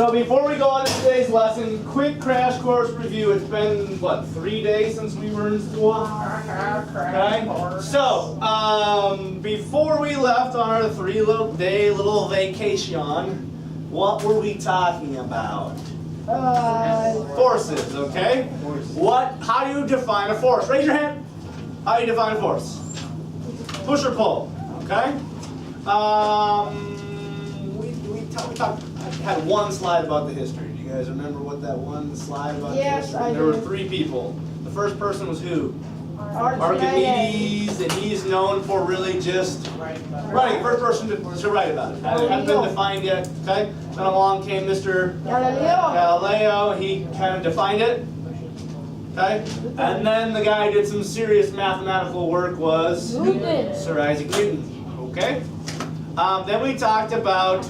So before we go on to today's lesson, quick crash course review. It's been, what, 3 days since we were in school? Okay. So, before we left on our 3-day little vacation, what were we talking about? Forces, okay? How do you define a force? Raise your hand. How do you define a force? Push or pull, okay? I had one slide about the history. Do you guys remember what that one slide about the history? I There were do. 3 people. The first person was who? Archimedes, and he's known for really just writing. First person to write about it. It hadn't been defined yet, okay? Then along came Mr. Galileo. He kind of defined it, okay? And then the guy who did some serious mathematical work was Sir Isaac Newton, okay? Then we talked about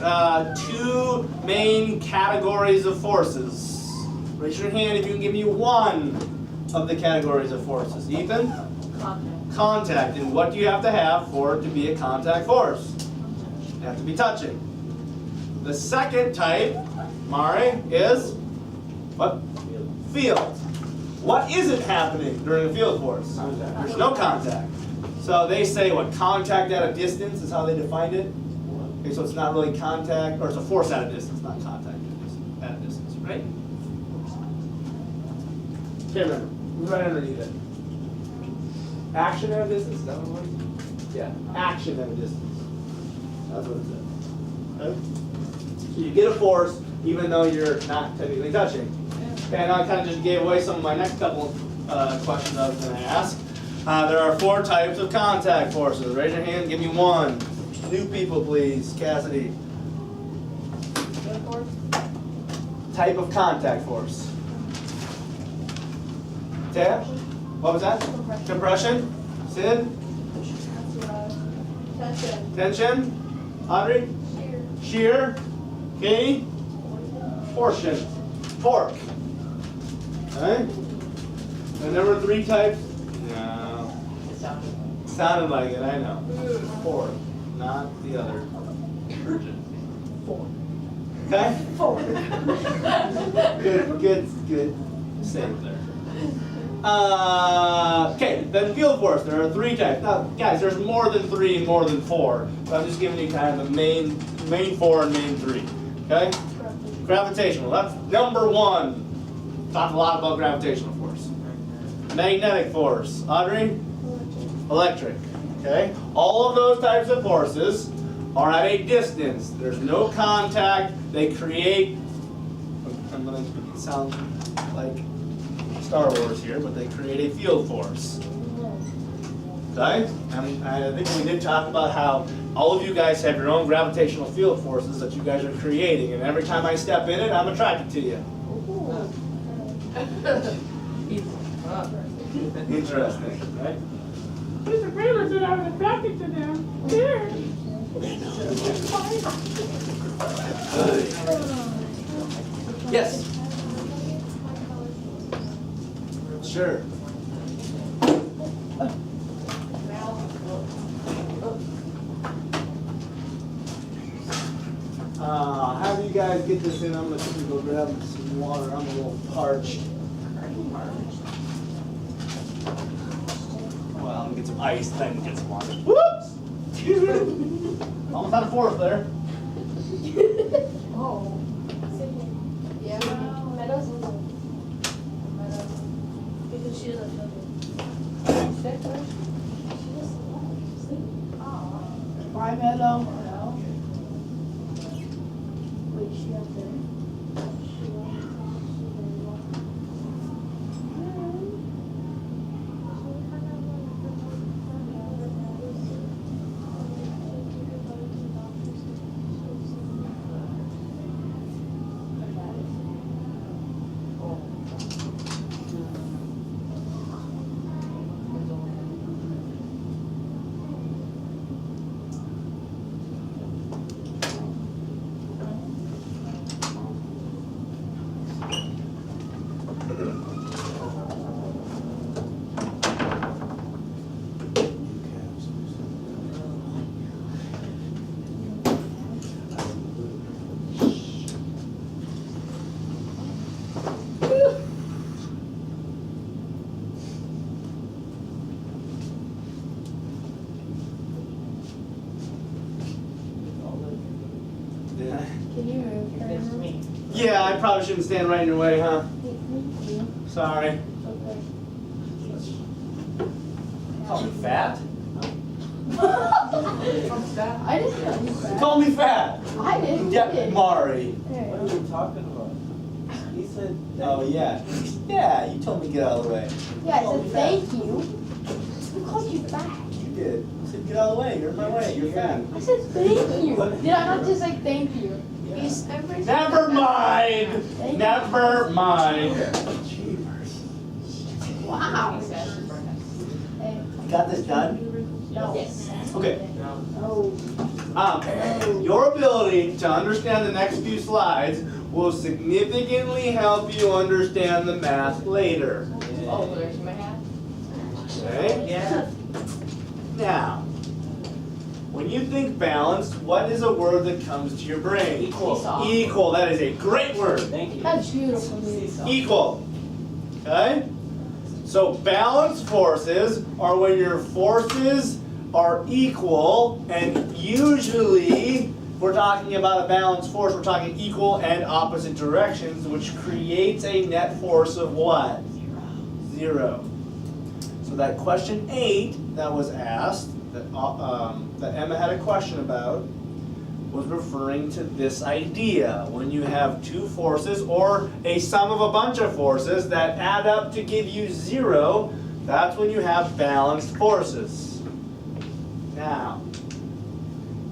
2 main categories of forces. Raise your hand if you can give me one of the categories of forces. Ethan? Contact. And what do you have to have for it to be a contact force? You have to be touching. The second type, Mari, is what? Field. What isn't happening during a field force? There's no contact. So they say what? Contact at a distance is how they defined it. Okay, so it's not really contact, or it's a force at a distance, not contact at a distance, right? Can't remember. Who's right underneath it? Action at a distance, is that what it was? Yeah, action at a distance. That's what it says. Okay? So you get a force even though you're not technically touching. And I kind of just gave away some of my next couple questions I was going to ask. There are 4 types of contact forces. Raise your hand, give me one. New people, please. Cassidy. Type of contact force. Tab? What was that? Compression. Sid? Tension. Audrey? Shear. Katie? Torsion. Torque. Alright? And there were 3 types. No. Sounded like it, I know. 4. Not the other. 4. Okay? 4. Good save there. Okay, then field force. There are 3 types. Now, guys, there's more than 3 and more than 4. But I'm just giving you kind of the main 4 and main 3. Okay? Gravitational. That's number 1. Talked a lot about gravitational force. Magnetic force. Audrey? Electric. Okay? All of those types of forces are at a distance. There's no contact. They create, I'm going to sound like Star Wars here, but they create a field force. Okay? And I think we did talk about how all of you guys have your own gravitational field forces that you guys are creating, and every time I step in it, I'm attracted to you. Interesting, right? Mr. Kramer said I was attracted to them. There. Yes. Sure. How do you guys get this in? I'm going to go grab some water. I'm a little parched. Well, I'm going to get some ice, then get some water. Whoops! Almost out of 4th there. Oh. Yeah. Meadows. Because she doesn't feel good. Bye, Meadow. Wait, she up there? Can you move? It's Turn? me. Yeah, I probably shouldn't stand right in your way, huh? Thank you. Sorry. Okay. Call me fat? I didn't know you You said. called me fat. I didn't. You Yeah, did. Mari. There What you are you talking about? He said that. Oh yeah. Yeah, you told me to get out of the way. go. Yeah, I said thank you. Who called you fat? You did. I said get out of the way. You're in my way. You're fat. I said thank you. Did I not just say thank you? You never said Never that. mind. Thank you. Never mind. Wow. Hey, You got this done? no. Yes. Okay. No. Your ability to understand the next few slides will significantly help you understand the math later. Oh, there's my hat. Okay? Yeah. Now, when you think balanced, what is a word that comes to your brain? Equal. Equal. That is a great word. Thank you. That's beautiful, dude. Equal. Okay? So balanced forces are when your forces are equal, and usually, if we're talking about a balanced force, we're talking equal and opposite directions, which creates a net force of what? 0. So that question 8 that was asked, that Emma had a question about, was referring to this idea. When you have two forces or a sum of a bunch of forces that add up to give you 0, that's when you have balanced forces. Now,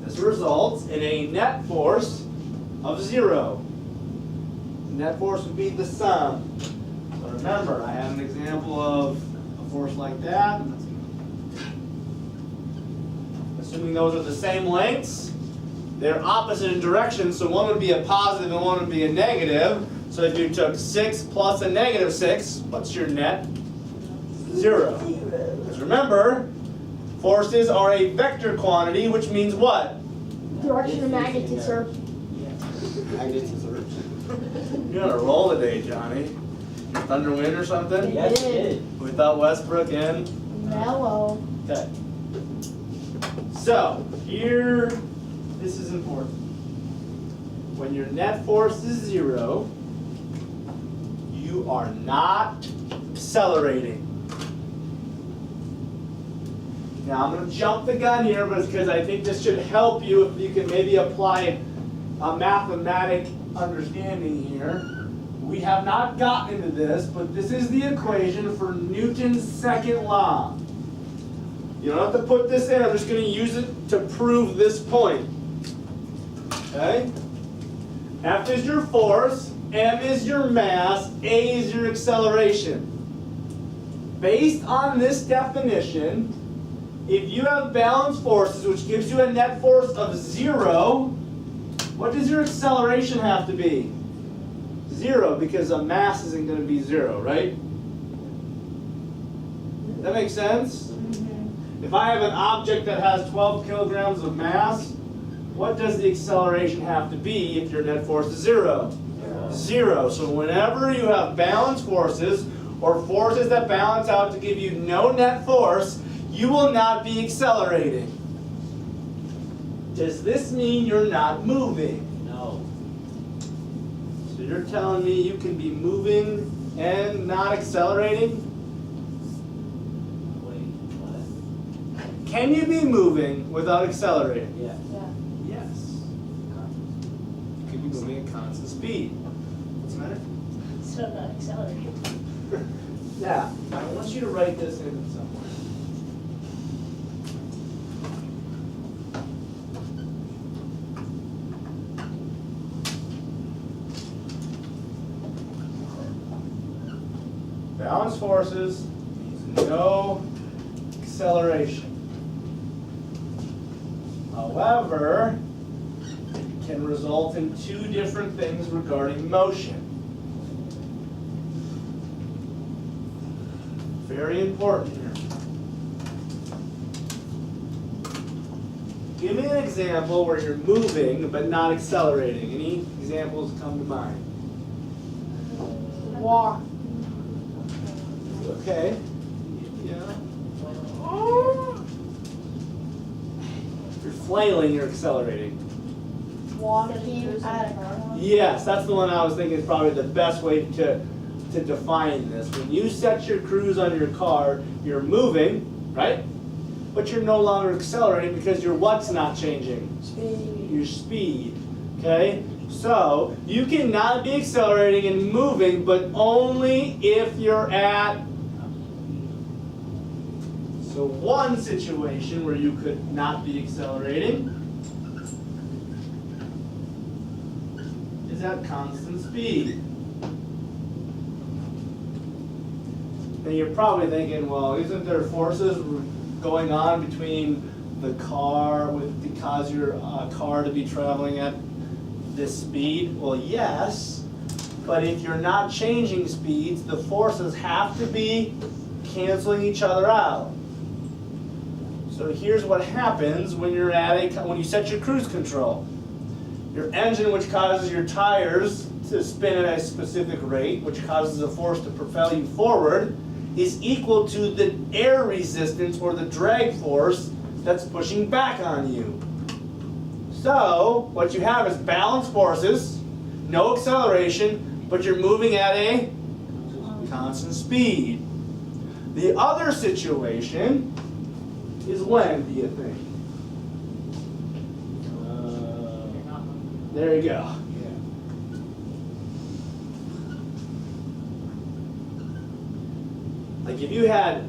this results in a net force of 0. Net force would be the sum. So remember, I have an example of a force like that. Assuming those are the same lengths, they're opposite in direction, so one would be a positive and one would be a negative. So if you took 6 plus a negative 6, what's your net? 0. Because remember, forces are a vector quantity, which means what? Direction of magnitude, sir. You're on a roll today, Johnny. Thunder wind or something? Yes, it did. Without Westbrook in? Mellow. Okay. So, here, this is important. When your net force is 0, you are not accelerating. Now, I'm going to jump the gun here because I think this should help you if you can maybe apply a mathematic understanding here. We have not gotten into this, but this is the equation for Newton's second law. You don't have to put this in, I'm just going to use it to prove this point. Okay? F is your force, M is your mass, A is your acceleration. Based on this definition, if you have balanced forces, which gives you a net force of 0, what does your acceleration have to be? 0, because a mass isn't going to be 0, right? That makes sense? If I have an object that has 12 kilograms of mass, what does the acceleration have to be if your net force is 0? 0. So whenever you have balanced forces, or forces that balance out to give you no net force, you will not be accelerating. Does this mean you're not moving? No. So you're telling me you can be moving and not accelerating? Wait, what? Can you be moving without accelerating? Yeah. Yeah. Yes. You could be moving at constant speed. What's the matter? So not accelerating. Now, I want you to write this in somewhere. Balanced forces means no acceleration. However, it can result in two different things regarding motion. Very important here. Give me an example where you're moving but not accelerating. Any examples come to mind? Walk. Okay. Yeah. If you're flailing, you're accelerating. Walking at a Yes, that's the one I was thinking is probably the best way to define this. When you set your cruise on your car, you're moving, right? But you're no longer accelerating because your what's not changing? Speed. Your speed, okay? So, you cannot be accelerating and moving, but only if you're at, so one situation where you could not be accelerating is at constant speed. And you're probably thinking, well, isn't there forces going on between the car to cause your car to be traveling at this speed? Well, yes, but if you're not changing speeds, the forces have to be canceling each other out. So here's what happens when you're when you set your cruise control. Your engine, which causes your tires to spin at a specific rate, which causes a force to propel you forward, is equal to the air resistance or the drag force that's pushing back on you. So what you have is balanced forces, no acceleration, but you're moving at a constant speed. The other situation is when, do you think? There you go. Like if you had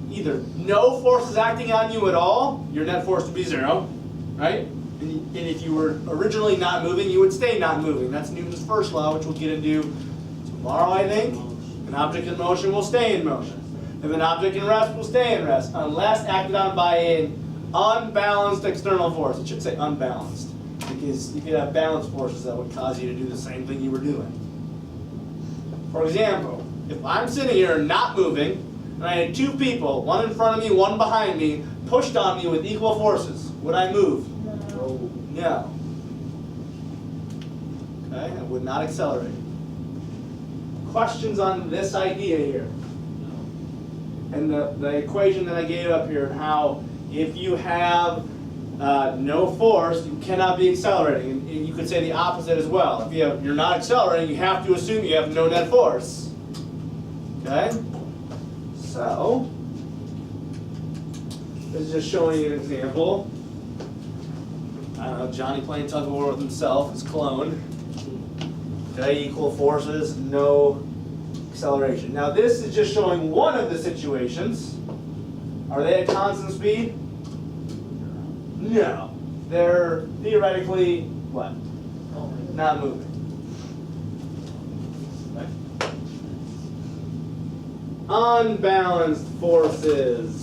either no forces acting on you at all, your net force would be 0, right? And if you were originally not moving, you would stay not moving. That's Newton's first law, which we'll get into tomorrow, I think. An object in motion will stay in motion. If an object in rest will stay in rest, unless acted on by an unbalanced external force. It should say unbalanced, because you could have balanced forces that would cause you to do the same thing you were doing. For example, if I'm sitting here not moving, and I had 2 people, one in front of me, one behind me, pushed on me with equal forces, would I move? No. No. Okay, I would not accelerate. Questions on this idea here? And the equation that I gave up here, and how if you have no force, you cannot be accelerating. And you could say the opposite as well. If you're not accelerating, you have to assume you have no net force. Okay? So, this is just showing you an example. I don't know, Johnny playing tug of war with himself, his clone. Okay, equal forces, no acceleration. Now this is just showing one of the situations. Are they at constant speed? No. They're theoretically, what? Not moving. Unbalanced forces.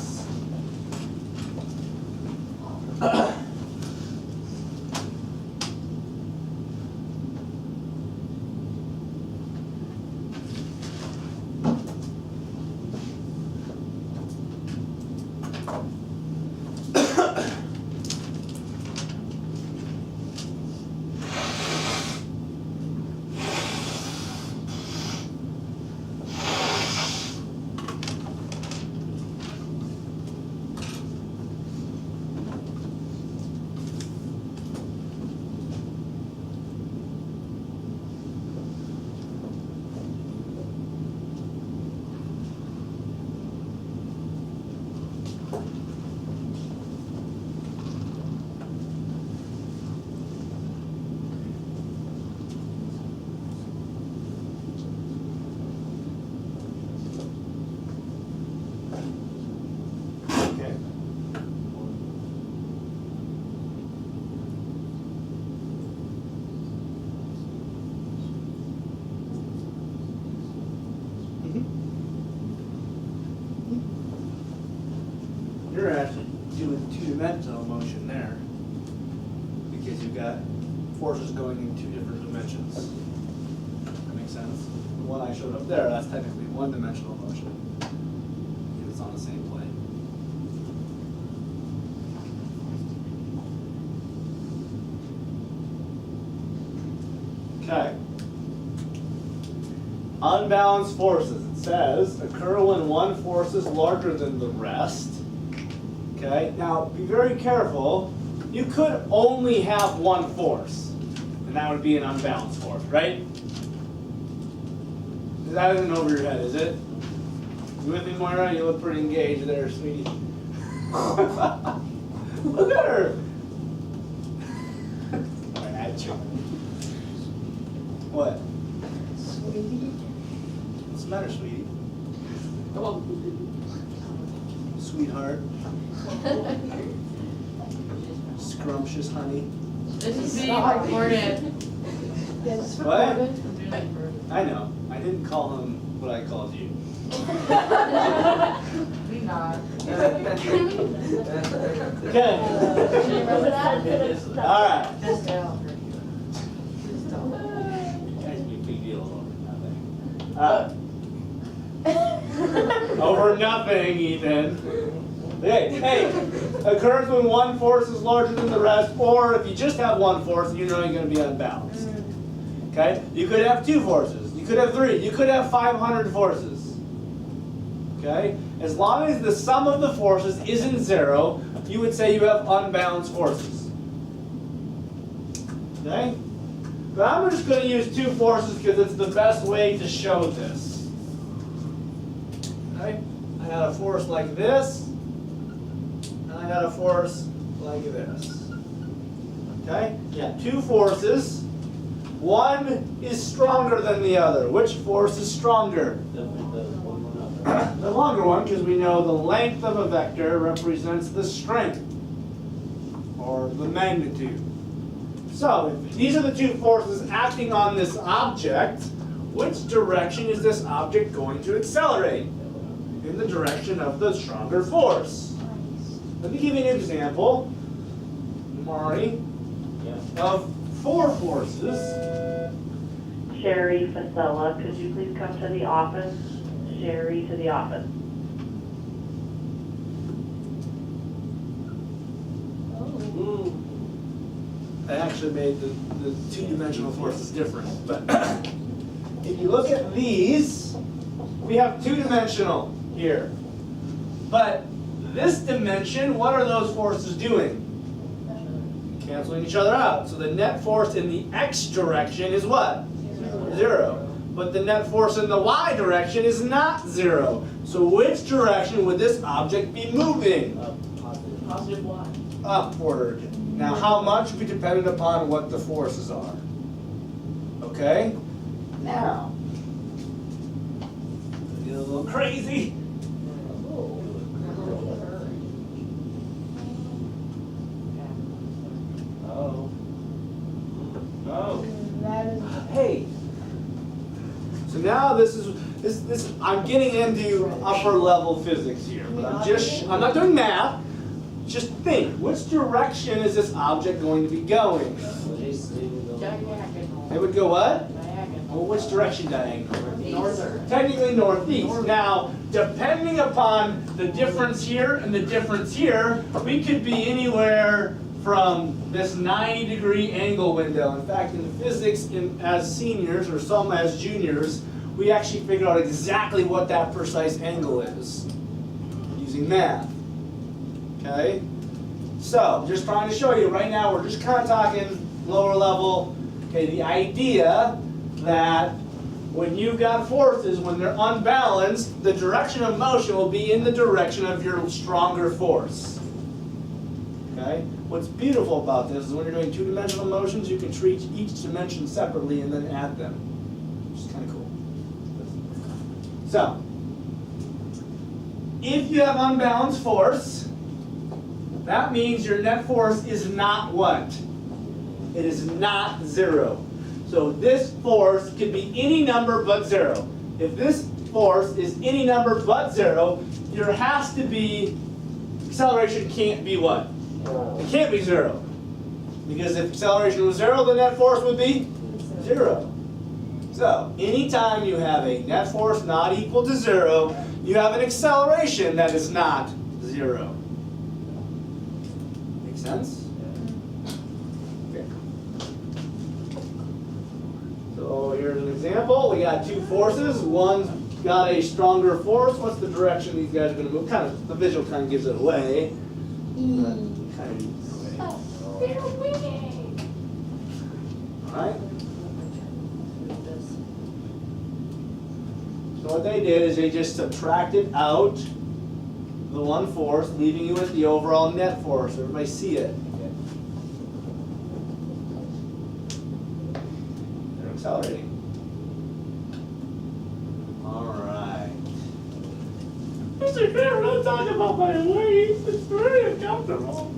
You're actually doing 2-dimensional motion there, because you've got forces going in 2 different dimensions. That makes sense? The one I showed up there, that's technically 1-dimensional motion, because it's on the same plane. Okay. Unbalanced forces, it says, occur when one force is larger than the rest. Okay, now be very careful. You could only have one force. And that would be an unbalanced force, right? That isn't over your head, is it? You with me, Moira? You look pretty engaged there, sweetie. Look at her. Right at you. What? Sweetie. What's the matter, sweetie? Come on. Sweetheart. Scrumptious honey. This is being recorded. Yes, What? recorded. I know. I didn't call him what I called you. We not. Okay. Do you remember that? All right. Just don't. Just don't. Guys, be a big deal over nothing. Over nothing, Ethan. Hey, occurs when one force is larger than the rest, or if you just have one force, you're only going to be unbalanced. Okay? You could have 2 forces. You could have 3. You could have 500 forces. Okay? As long as the sum of the forces isn't 0, you would say you have unbalanced forces. Okay? But I'm just going to use 2 forces because it's the best way to show this. Okay? I got a force like this, and I got a force like this. Okay? Yeah, 2 forces. One is stronger than the other. Which force is stronger? The longer one, because we know the length of a vector represents the strength, or the magnitude. So, if these are the 2 forces acting on this object, which direction is this object going to accelerate? In the direction of the stronger force. Let me give you an example, Mari, of 4 forces. Sherry Fasella, could you please come to the office? Sherry to the office. I actually made the 2-dimensional forces different. But if you look at these, we have 2-dimensional here. But this dimension, what are those forces doing? Canceling each other out. So the net force in the x direction is what? 0. But the net force in the y direction is not 0. So which direction would this object be moving? Positive y. Upward. Now how much will be dependent upon what the forces are. Okay? Now, get a little crazy. Oh. Hey. So now this I'm getting into upper level physics here, but I'm not doing math. Just think, which direction is this object going to be going? Diagonal. It would go what? Diagonal. Well, which direction diagonal? Northern. Technically northeast. Now, depending upon the difference here and the difference here, we could be anywhere from this 90-degree angle window. In fact, in physics, as seniors or some as juniors, we actually figured out exactly what that precise angle is using math. Okay? So, just trying to show you, right now we're just kind of talking lower level. Okay, the idea that when you've got forces, when they're unbalanced, the direction of motion will be in the direction of your stronger force. Okay? What's beautiful about this is when you're doing 2-dimensional motions, you can treat each dimension separately and then add them, which is kind of cool. So, if you have unbalanced force, that means your net force is not what? It is not 0. So this force could be any number but 0. If this force is any number but 0, there has to be, acceleration can't be what? It can't be 0. Because if acceleration was 0, the net force would be 0. So, anytime you have a net force not equal to 0, you have an acceleration that is not 0. Make sense? Okay. So here's an example. We got 2 forces. One's got a stronger force. What's the direction these guys are going to move? Kind of, the visual kind of gives it away. But kind of gives it away. right? So what they did is they just subtracted out the 1/4, leaving you with the overall net force. Everybody see it? They're accelerating. All right. Mr. Kramer, don't talk about my waist. It's very uncomfortable.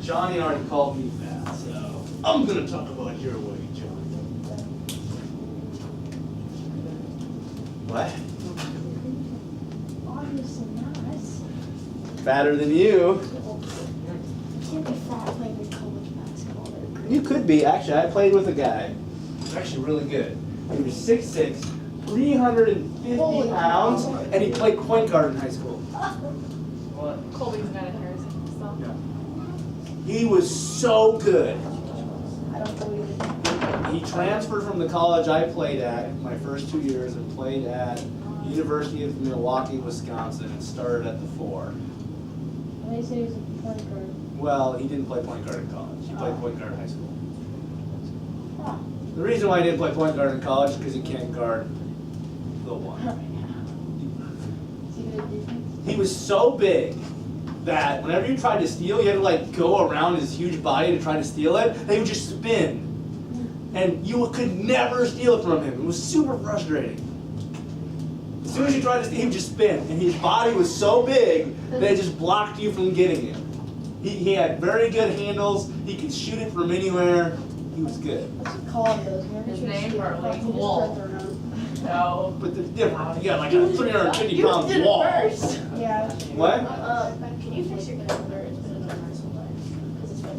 Johnny already called me fat, so I'm gonna talk about your weight, Johnny. What? Obviously not. Fatter than you. Can't be fat playing in college basketball. They're great. You could be. Actually, I played with a guy. He's actually really good. He was 6'6", 350 Holy pounds, cow. and he played point guard in high school. Colby's got a Harrison, so. He was so good. I don't believe it. He transferred from the college I played at my first 2 years and played at University of Milwaukee, Wisconsin, and started at the 4. And they say he was a point guard. Well, he didn't play point guard in college. He played point guard in high school. Huh. The reason why he didn't play point guard in college is because he can't guard the 1. Is he good at defense? He was so big that whenever you tried to steal, you had to like go around his huge body to try to steal it, and he would just spin. And you could never steal it from him. It was super frustrating. As soon as you tried to steal, he would just spin. And his body was so big that it just blocked you from getting it. He had very good handles. He could shoot it from anywhere. He was good. What's the call on those? Whenever His you name steal, or like, like you just wall? throw it around. No. But the difference, you got like a 350 pound did it wall. first. Yeah. What? Can you fix your calendar? It's been a nice because it's been.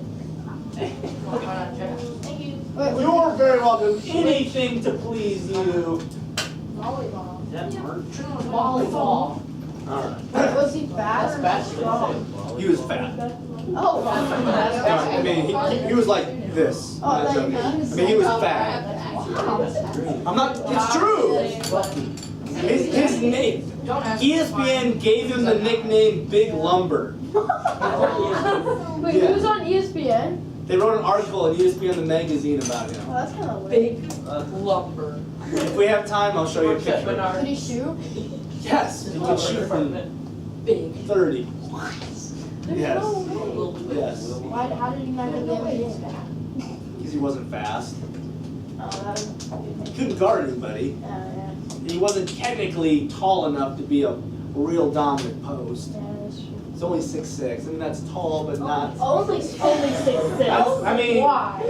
Thank you. Wait, You're very welcome. Anything to please you. volleyball. Volleyball. All right. Wait, was he fast or That's strong? He was fat. Oh, I mean, he was like this. Oh, I thought you I meant mean, he was fat. I'm not, it's true. His name, Don't ask. ESPN gave him the nickname Big Lumber. Wait, he was on ESPN? They wrote an article in ESPN the magazine about Oh, him. that's kind of weird. Big lumber. If we have time, I'll show you a picture. Did he shoot? Yes, he could shoot from Big. 30. There's Yes. no way. Yes, Why, how did he not get the NBA? because he wasn't fast. Oh, that was. He couldn't guard anybody. Yeah, He wasn't technically tall enough to be a real dominant post. yeah, that's true. It's only 6'6". I mean, that's tall, but not. Only 6'6". That's- I mean- Why?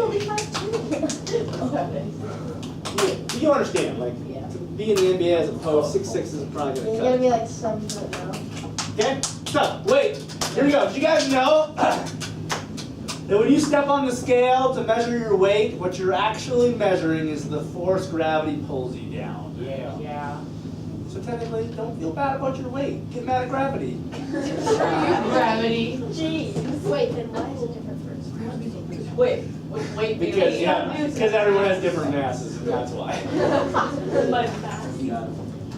You understand, like, Yeah. to be in the NBA as a post, 6'6" is probably You gonna gotta cut. be like 7 foot now. Okay? So, wait, here we go. Did you guys know that when you step on the scale to measure your weight, what you're actually measuring is the force gravity pulls you down? Yeah. So technically, don't feel bad about your weight. Get mad at gravity. Gravity. Jeez. Wait, then why is it different for Wait. Wait. Because, because everyone has different masses, and that's why.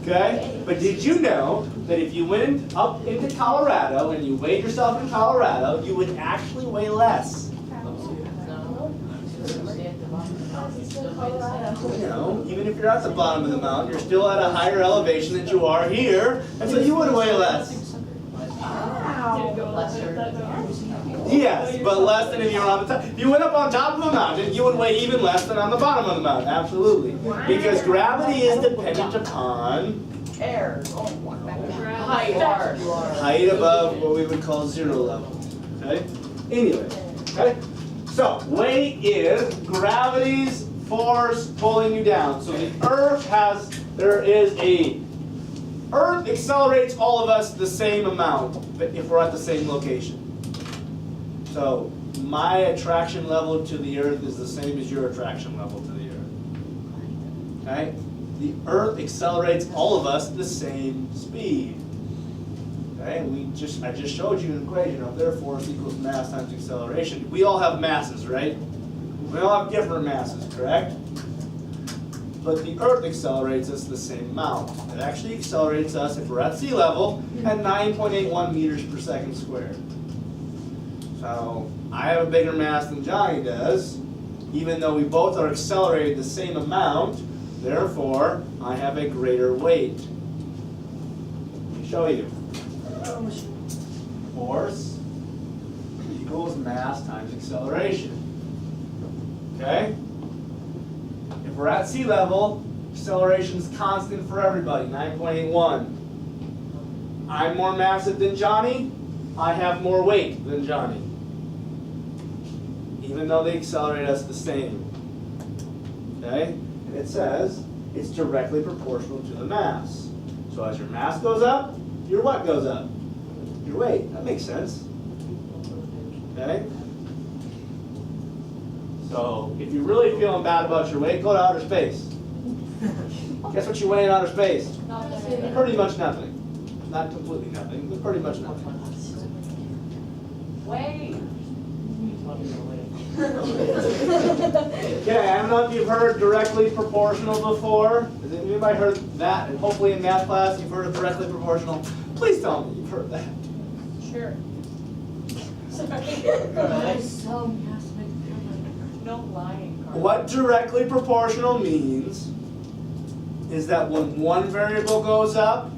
Okay? But did you know that if you went up into Colorado and you weighed yourself in Colorado, you would actually weigh less? You know, even if you're at the bottom of the mountain, you're still at a higher elevation than you are here, and so you would weigh less. Yes, but less than if you were on the top. If you went up on top of a mountain, you would weigh even less than on the bottom of the mountain. Absolutely. Because gravity is dependent upon Air. Height. height above what we would call zero level. Okay? Anyway, okay? So, weight is gravity's force pulling you down. So the Earth Earth accelerates all of us the same amount, but if we're at the same location. So, my attraction level to the Earth is the same as your attraction level to the Earth. Okay? The Earth accelerates all of us the same speed. Okay? And I just showed you an equation of their force equals mass times acceleration. We all have masses, right? We all have different masses, correct? but the Earth accelerates us the same amount. It actually accelerates us, if we're at sea level, at 9.81 meters per second squared. So I have a bigger mass than Johnny does, even though we both are accelerated the same amount, therefore I have a greater weight. Let me show you. Force equals mass times acceleration. Okay? If we're at sea level, acceleration is constant for everybody, 9.81. I'm more massive than Johnny, I have more weight than Johnny. Even though they accelerate us the same. Okay? And it says it's directly proportional to the mass. So as your mass goes up, your what goes up? Your weight. That makes sense. Okay? So if you're really feeling bad about your weight, go to outer space. Guess what you weigh in outer space? Pretty much nothing. Not completely nothing, but pretty much nothing. Wait. Okay, I don't know if you've heard directly proportional before. Has anybody heard that? And hopefully in math class you've heard of directly proportional. Please tell me you've heard that. Sure. So No lying, Carl. What directly proportional means is that when one variable goes up,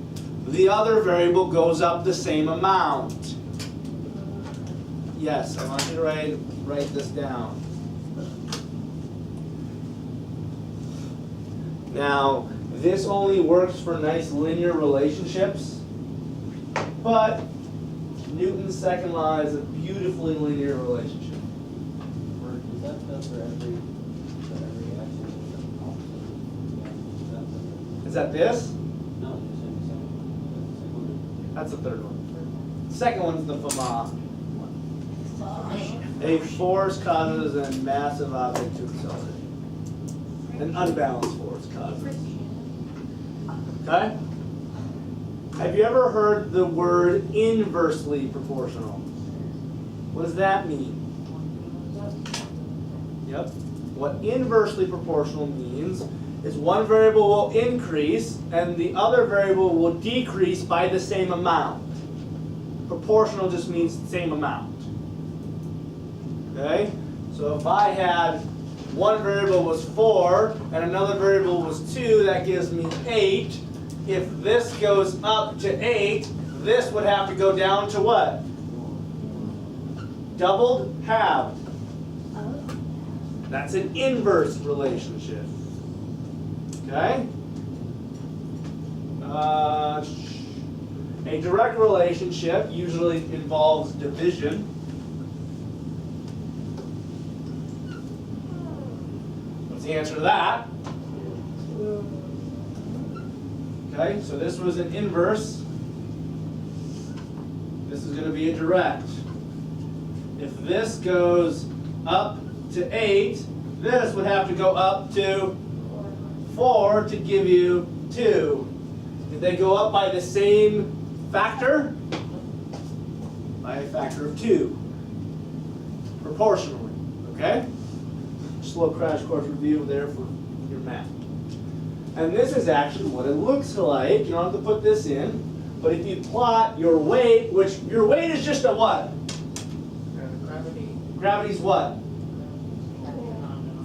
the other variable goes up the same amount. Yes, I want you to write this down. Now, this only works for nice linear relationships, but Newton's second law is a beautifully linear relationship. Is that for every action? Is that this? No, you're saying the second. That's the third one. Second one's the Fama. A force causes a massive object to accelerate. An unbalanced force causes. Okay? Have you ever heard the word inversely proportional? What does that mean? Yep. What inversely proportional means is one variable will increase and the other variable will decrease by the same amount. Proportional just means the same amount. Okay? So if I had one variable was 4 and another variable was 2, that gives me 8. If this goes up to 8, this would have to go down to what? Doubled, halved. That's an inverse relationship. Okay? A direct relationship usually involves division. What's the answer to that? Okay, so this was an inverse. This is going to be a direct. If this goes up to 8, this would have to go up to 4 to give you 2. Did they go up by the same factor? By a factor of 2. Proportionally, okay? Just a little crash course review there for your math. And this is actually what it looks like. You don't have to put this in, but if you plot your weight, which your weight is just a what? Gravity. Gravity's what?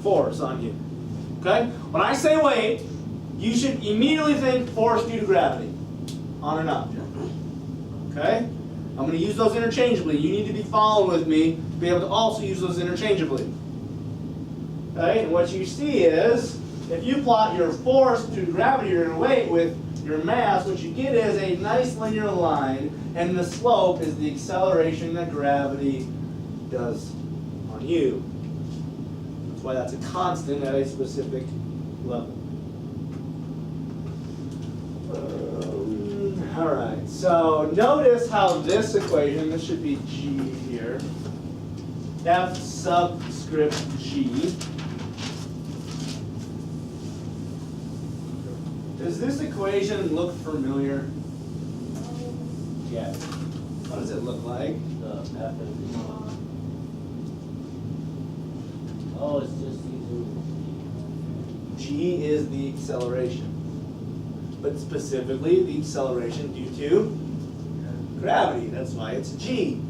Force on you. Okay? When I say weight, you should immediately think force due to gravity on an object. Okay? I'm going to use those interchangeably. You need to be following with me to be able to also use those interchangeably. Okay? And what you see is, if you plot your force to gravity or your weight with your mass, what you get is a nice linear line, and the slope is the acceleration that gravity does on you. That's why that's a constant at a specific level. All right, so notice how this equation, this should be G here, F subscript G. Does this equation look familiar? Yes. What does it look like? Oh, it's just using G is the acceleration. But specifically the acceleration due to gravity. That's why it's G.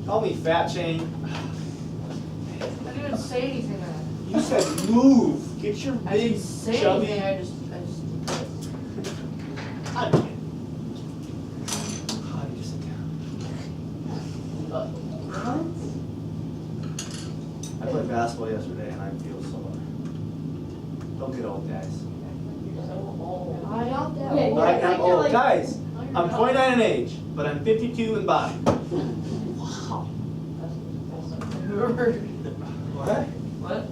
Call me fat chain. I didn't even say anything. You said move. Get your I big didn't say chubby. anything. I just. How do you sit down? I played basketball yesterday and I feel sore. Don't get old, guys. I don't Yeah, I am old. Guys, I'm 29 in age, but I'm 52 in body. What? What?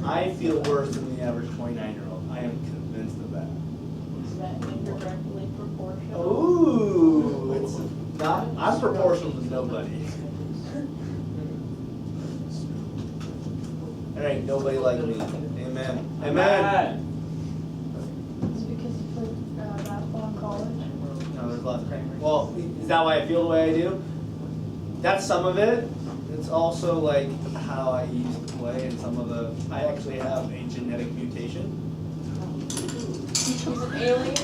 I feel worse than the average 29-year-old. I am convinced of that. Is that indirectly proportional? Ooh, it's not. I'm proportional to nobody. There ain't nobody like me. Amen. Amen. It's because you played basketball in college. No, there's lots of. Well, is that why I feel the way I do? That's some of it. It's also like how I used to play, and some of the. I actually have a genetic mutation. He's an alien.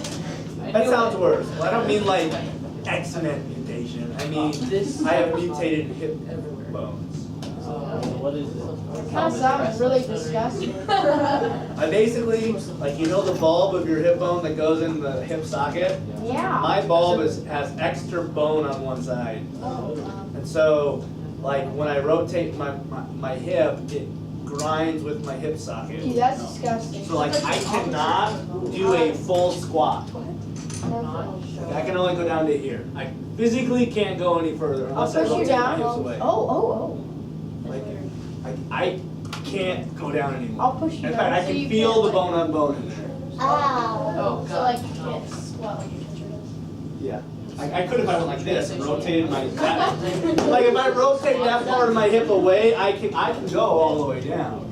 That sounds worse. Well, I don't mean like X-Men mutation. I mean I have mutated hip bones. What is it? It kind of sounds really disgusting. I basically, like, you know the bulb of your hip bone that goes in the hip socket? Yeah. My bulb has extra bone on one side. And so, like, when I rotate my hip, it grinds with my hip socket. Gee, that's disgusting. So, like, I cannot do a full squat. Like, I can only go down to here. I physically can't go any further I'll unless I push you rotate my down. hips away. Oh. Like, I can't go down anymore. I'll push you In down. fact, I so can you feel can't, the like- bone on bone in there. Oh, So like you can't squat like your teacher does. Yeah. I could if I went like this and rotated my that. Like if I rotate that part of my hip away, I can go all the way down.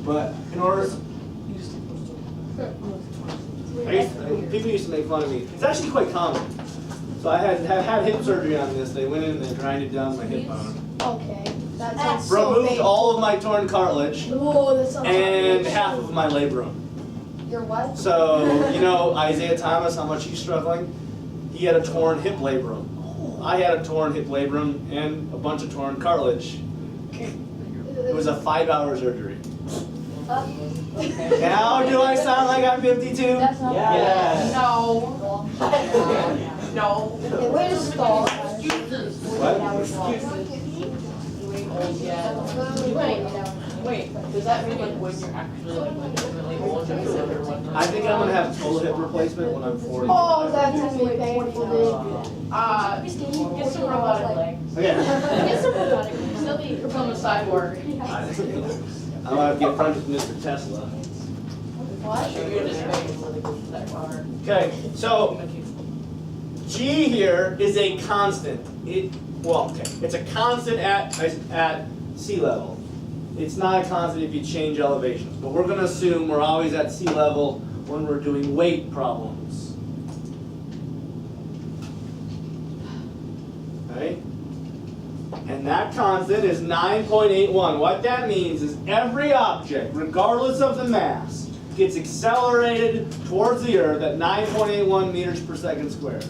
But in order, people used to make fun of me. It's actually quite common. So I had hip surgery on this. They went in and they grinded down my hip bone. Okay. That sounds so Removed painful. all of my torn cartilage Whoa, that sounds and so half of my labrum. Your what? So, you know Isaiah Thomas, how much he's struggling? He had a torn hip labrum. I had a torn hip labrum and a bunch of torn cartilage. It was a 5-hour surgery. Now do I sound like I'm 52? That's not Yeah. No. No. Okay, way to stall. What? Wait, does that mean like when you're actually like legitimately old, you're I think I'm gonna have total hip replacement when I'm 40. Oh, that's gonna be painful, dude. get some robotic legs. Okay. Get some robotic legs. They'll be Become a cyborg. I'm gonna get friends with Mr. Tesla. What? You're gonna just make it so they go to that water. Okay, so G here is a constant. It's a constant at sea level. It's not a constant if you change elevations, but we're going to assume we're always at sea level when we're doing weight problems. Okay? And that constant is 9.81. What that means is every object, regardless of the mass, gets accelerated towards the Earth at 9.81 meters per second squared.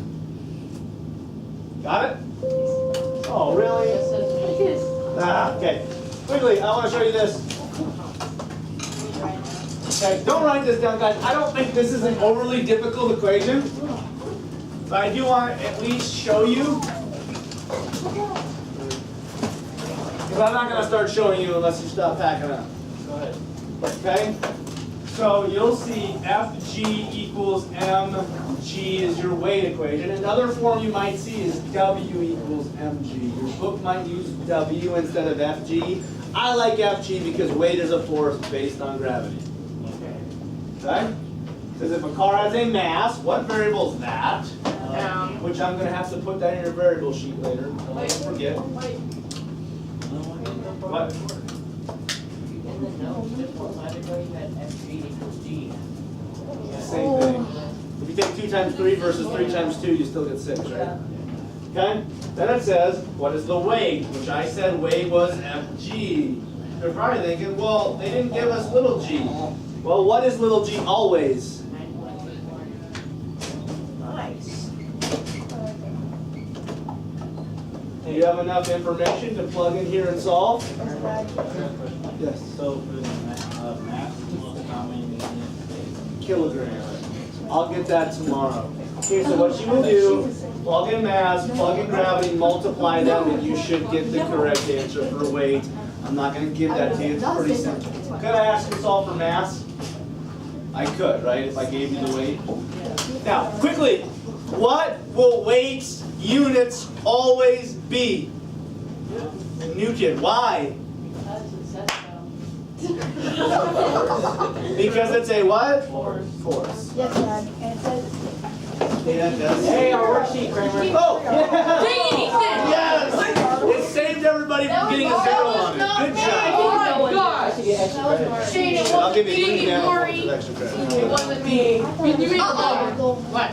Got it? Oh, really? Okay. Quickly, I want to show you this. Okay, don't write this down, guys. I don't think this is an overly difficult equation, but I do want to at least show you. Because I'm not going to start showing you unless you stop packing up. Go ahead. Okay? So you'll see Fg equals mg is your weight equation. Another form you might see is W equals mg. Your book might use W instead of Fg. I like Fg because weight is a force based on gravity. Okay? Because if a car has a mass, what variable is that? Which I'm going to have to put that in your variable sheet later. Don't forget. What? Same thing. If you take 2 times 3 versus 3 times 2, you still get 6, right? Okay? Then it says, what is the weight? Which I said weight was Fg. They're probably thinking, well, they didn't give us little g. Well, what is little g always? Nice. Do you have enough information to plug in here and solve? Yes. So for the mass, how many Kilograms. I'll get that tomorrow. Okay, so what you will do, plug in mass, plug in gravity, multiply them, and you should get the correct answer for weight. I'm not going to give that to you, it's pretty simple. Could I ask you to solve for mass? I could, right, if I gave you the weight? Now, quickly, what will weights units always be? Newton, why? Because it's a what? Force. Yes, Dad. And it says. Okay, that does. Hey, our worksheet, Kramer. Oh, yeah! Dang it, Ethan! Yes! It saved everybody from getting a zero on it. Good job. Oh my gosh! Shane, it I'll wasn't give you me, 3 now. Maury. Extra credit. It wasn't me. You made the What?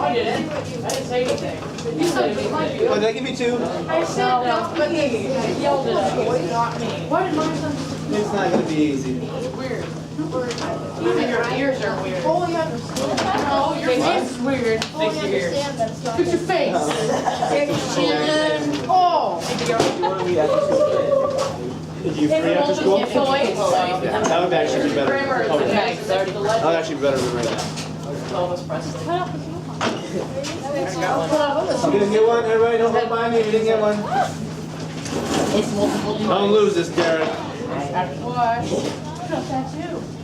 I didn't. I didn't say anything. You said it was like you. Oh, did I give you 2? I said not me. I yelled at you. Not me. Why did mine sound It's not going to be easy. weird? Even your ears are weird. Fully understand. No, your face is weird. Fully Fix your ears. understand that it's not. Fix your face. Fix your chin. Oh. Did you free after school? If it won't get toys. That would actually be better. Kramer is Oh, the that next. would actually be better than right now. Elvis Presley. You didn't get one? Everybody don't hold by me if you didn't get one. It's multiple. Don't lose this, Garrett. What? Tattoo.